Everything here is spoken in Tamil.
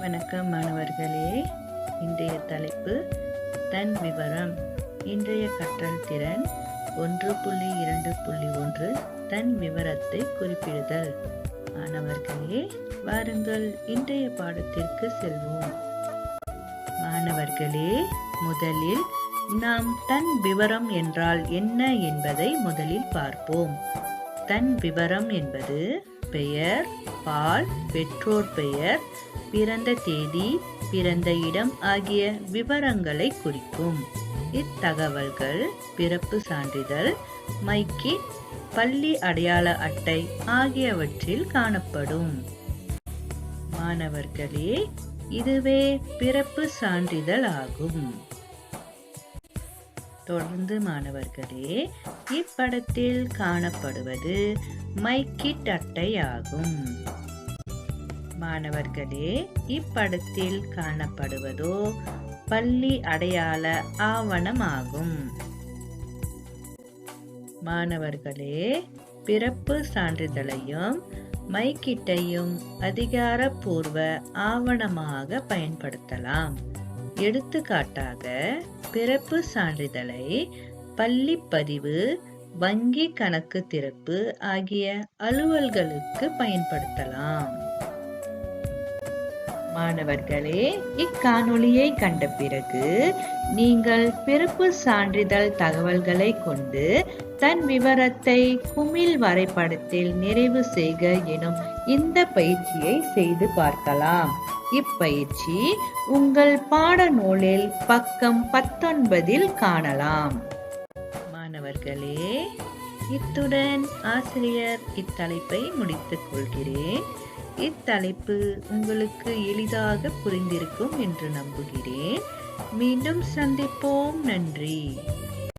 வணக்கம் மாணவர்களே. இன்றைய தலைப்பு தன் விவரம். இன்றைய கற்றல் திறன் 1.2.1 தன் விவரத்தை குறிப்பிடுதல். மாணவர்களே, வாருங்கள் இன்றைய பாடத்திற்கு செல்வோம். மாணவர்களே, முதலில் நாம் தன் விவரம் என்றால் என்ன என்பதை முதலில் பார்ப்போம். தன் விவரம் என்பது பெயர், பால், பெற்றோர் பெயர், பிறந்த தேதி, பிறந்த இடம் ஆகிய விவரங்களை குறிக்கும். இத்தகவல்கள் பிறப்பு சான்றிதழ், மைக்கிட், பள்ளி அடையாள அட்டை ஆகியவற்றில் காணப்படும். மாணவர்களே, இதுவே பிறப்பு சான்றிதழ் ஆகும். தொடர்ந்து மாணவர்களே, இப்படத்தில் காணப்படுவது மைக்கிட் அட்டை ஆகும். மாணவர்களே, இப்படத்தில் காணப்படுவதோ பள்ளி அடையாள ஆவணம் ஆகும். மாணவர்களே, பிறப்பு சான்றிதழையும் மைக்கிட்டையும் அதிகாரப்பூர்வ ஆவணமாக பயன்படுத்தலாம். எடுத்துக்காட்டாக, பிறப்பு சான்றிதழை பள்ளி பதிவு, வங்கி கணக்கு திறப்பு ஆகிய அலுவல்களுக்கு பயன்படுத்தலாம். மாணவர்களே, இக்காணொளியை கண்ட பிறகு நீங்கள் பிறப்பு சான்றிதழ் தகவல்களை கொண்டு தன் விவரத்தை குமிழ் வரைபடத்தில் நிறைவு செய்க எனும் இந்த பயிற்சியை செய்து பார்க்கலாம். இப்பயிற்சி உங்கள் பாடநூலில் பக்கம் 19 காணலாம். மாணவர்களே, இத்துடன் ஆசிரியர் இத்தலைப்பை முடித்துக் கொள்கிறேன். இத்தலைப்பு உங்களுக்கு எளிதாக புரிந்திருக்கும் என்று நம்புகிறேன். மீண்டும் சந்திப்போம். நன்றி.